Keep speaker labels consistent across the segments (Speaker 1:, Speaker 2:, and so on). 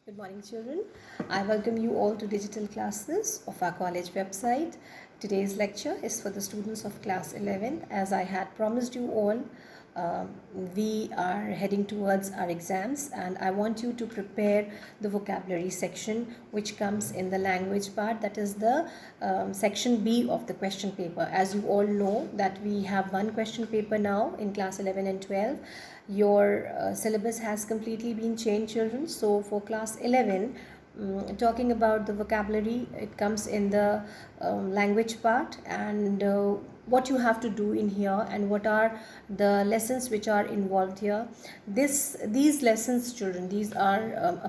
Speaker 1: Good morning, children. I welcome you all to digital classes of our college website. Today's lecture is for the students of class 11. As I had promised you all, we are heading towards our exams, and I want you to prepare the vocabulary section which comes in the language part, that is the section B of the question paper. As you all know that we have one question paper now in class 11 and 12. Your syllabus has completely been changed, children. So for class 11, talking about the vocabulary, it comes in the language part, and what you have to do in here and what are the lessons which are involved here. These lessons, children, these are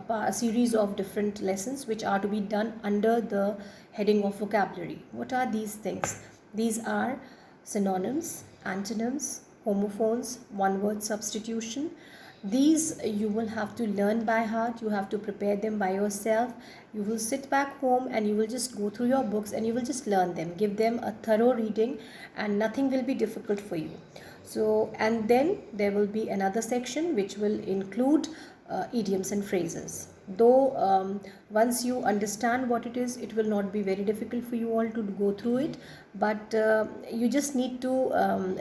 Speaker 1: a series of different lessons which are to be done under the heading of vocabulary. What are these things? These are synonyms, antonyms, homophones, one word substitution. These you will have to learn by heart. You have to prepare them by yourself. You will sit back home and you will just go through your books and you will just learn them. Give them a thorough reading and nothing will be difficult for you. So, and then there will be another section which will include idioms and phrases. Though once you understand what it is, it will not be very difficult for you all to go through it, but you just need to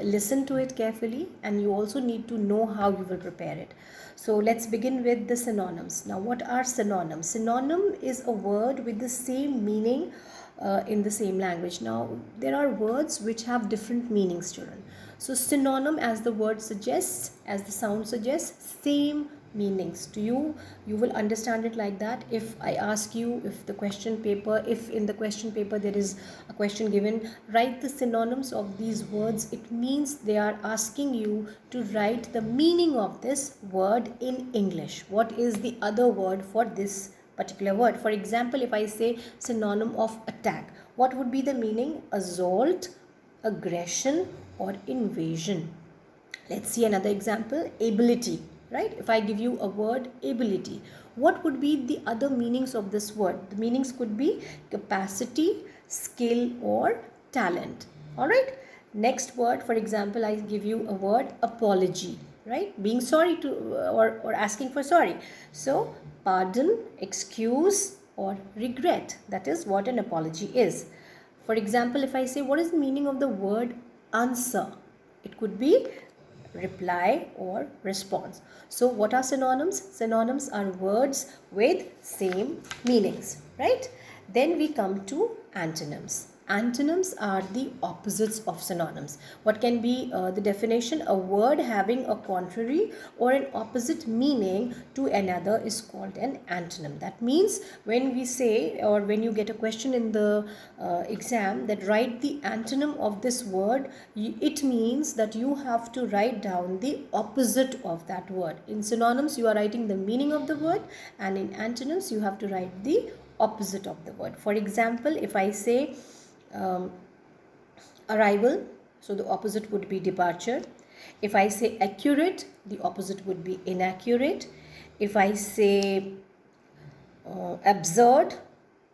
Speaker 1: listen to it carefully, and you also need to know how you will prepare it. So let's begin with the synonyms. Now, what are synonyms? Synonym is a word with the same meaning in the same language. Now, there are words which have different meanings, children. So synonym, as the word suggests, as the sound suggests, same meanings. To you will understand it like that. If I ask you, if in the question paper there is a question given, write the synonyms of these words, it means they are asking you to write the meaning of this word in English. What is the other word for this particular word? For example, if I say synonym of attack, what would be the meaning? Assault, aggression, or invasion. Let's see another example. Ability, right? If I give you a word ability, what would be the other meanings of this word? The meanings could be capacity, skill, or talent. All right. Next word, for example, I give you a word apology, right? Being sorry to or asking for sorry. So pardon, excuse, or regret. That is what an apology is. For example, if I say, what is the meaning of the word answer? It could be reply or response. So what are synonyms? Synonyms are words with same meanings, right? Then we come to antonyms. Antonyms are the opposites of synonyms. What can be the definition? A word having a contrary or an opposite meaning to another is called an antonym. That means when we say, or when you get a question in the exam that write the antonym of this word, it means that you have to write down the opposite of that word. In synonyms, you are writing the meaning of the word, and in antonyms, you have to write the opposite of the word. For example, if I say arrival, so the opposite would be departure. If I say accurate, the opposite would be inaccurate. If I say absurd,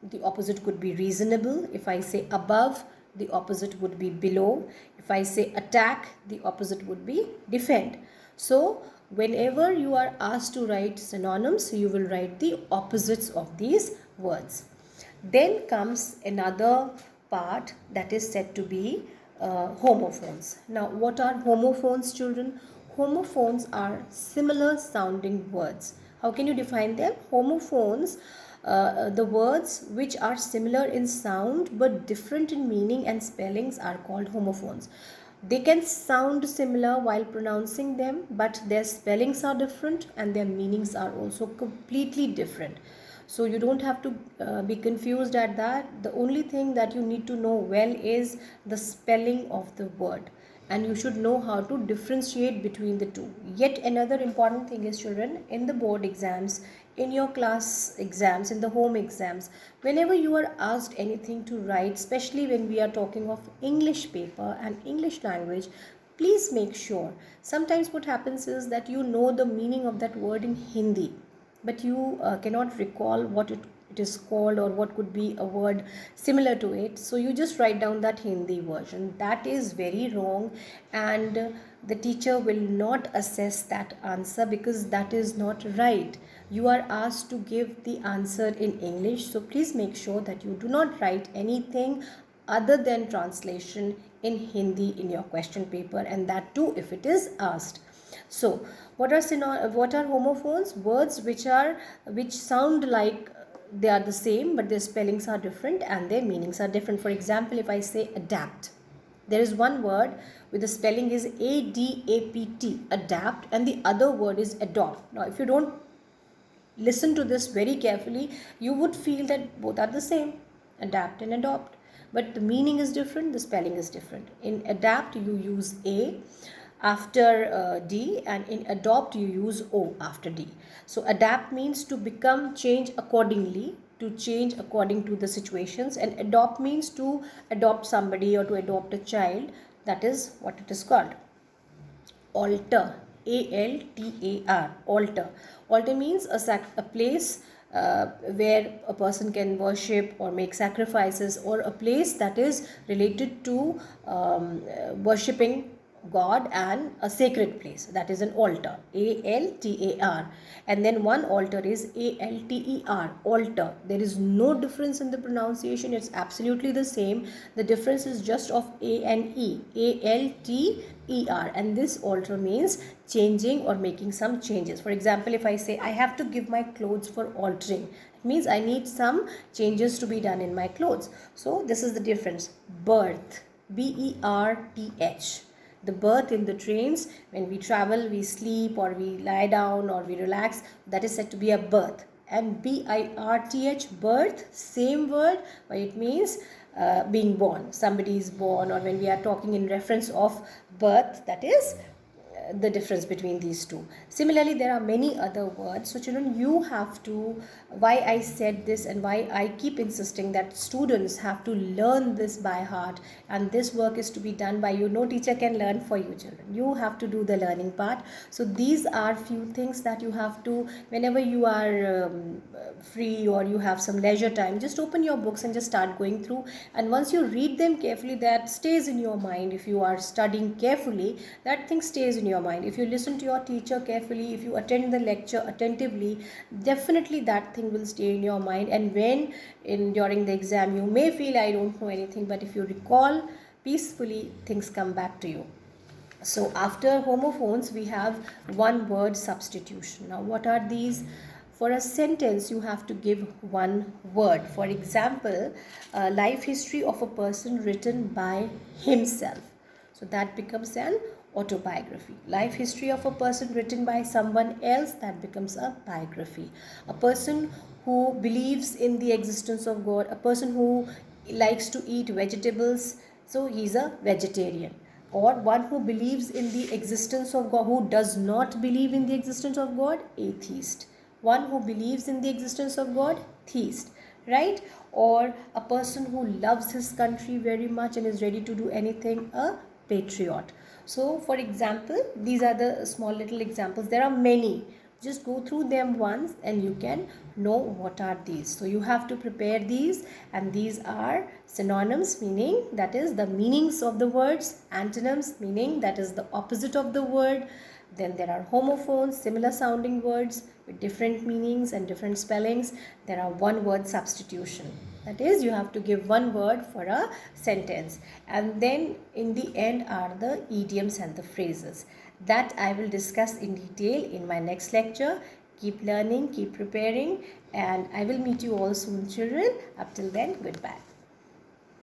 Speaker 1: the opposite could be reasonable. If I say above, the opposite would be below. If I say attack, the opposite would be defend. So whenever you are asked to write synonyms, you will write the opposites of these words. Then comes another part that is said to be homophones. Now, what are homophones, children? Homophones are similar sounding words. How can you define them? Homophones, the words which are similar in sound but different in meaning and spellings, are called homophones. They can sound similar while pronouncing them, but their spellings are different and their meanings are also completely different. So you don't have to be confused at that. The only thing that you need to know well is the spelling of the word, and you should know how to differentiate between the two. Yet another important thing is, children, in the board exams, in your class exams, in the home exams, whenever you are asked anything to write, especially when we are talking of English paper and English language, please make sure. Sometimes what happens is that you know the meaning of that word in Hindi, but you cannot recall what it it is called, or what could be a word similar to it. So you just write down that Hindi version. That is very wrong, and the teacher will not assess that answer because that is not right. You are asked to give the answer in English, so please make sure that you do not write anything other than translation in Hindi in your question paper, and that too if it is asked. So what are homophones? Words which sound like they are the same, but their spellings are different and their meanings are different. For example, if I say adapt, there is one word with the spelling is ADAPT, adapt, and the other word is adopt. Now if you don't listen to this very carefully, you would feel that both are the same, adapt and adopt, but the meaning is different, the spelling is different. In adapt you use A after D, and in adopt you use O after D. So adapt means to become, change accordingly, to change according to the situations, and adopt means to adopt somebody or to adopt a child. That is what it is called. Altar, ALTAR, altar. Altar means a place where a person can worship or make sacrifices, or a place that is related to worshipping God, and a sacred place, that is an altar, ALTAR. And then one altar is ALTER, altar. There is no difference in the pronunciation, it's absolutely the same. The difference is just of A and E, ALTER, and this alter means changing or making some changes. For example, if I say I have to give my clothes for altering, it means I need some changes to be done in my clothes. So this is the difference. Birth, BERTH, the birth in the trains, when we travel, we sleep or we lie down or we relax, that is said to be a birth. And BIRTH, birth, same word, but it means being born. Somebody is born, or when we are talking in reference of birth, that is the difference between these two. Similarly, there are many other words. So children, you have to, why I said this and why I keep insisting that students have to learn this by heart, and this work is to be done by you. No teacher can learn for you, children. You have to do the learning part. So these are few things that you have to, whenever you are free or you have some leisure time, just open your books and just start going through, and once you read them carefully, that stays in your mind. If you are studying carefully, that thing stays in your mind. If you listen to your teacher carefully, if you attend the lecture attentively, definitely that thing will stay in your mind. And when during the exam you may feel I don't know anything, but if you recall peacefully, things come back to you. So after homophones, we have one word substitution. Now what are these? For a sentence, you have to give one word. For example, life history of a person written by himself. So that becomes an autobiography. Life history of a person written by someone else, that becomes a biography. A person who believes in the existence of God, a person who likes to eat vegetables, so he's a vegetarian. Or one who believes in the existence of God, who does not believe in the existence of God, atheist. One who believes in the existence of God, theist, right? Or a person who loves his country very much and is ready to do anything, a patriot. So for example, these are the small little examples. There are many. Just go through them once and you can know what are these. So you have to prepare these, and these are synonyms, meaning that is the meanings of the words. Antonyms, meaning that is the opposite of the word. Then there are homophones, similar sounding words with different meanings and different spellings. There are one word substitution. That is, you have to give one word for a sentence. And then in the end are the idioms and the phrases. That I will discuss in detail in my next lecture. Keep learning, keep preparing, and I will meet you all soon, children. Up till then, goodbye.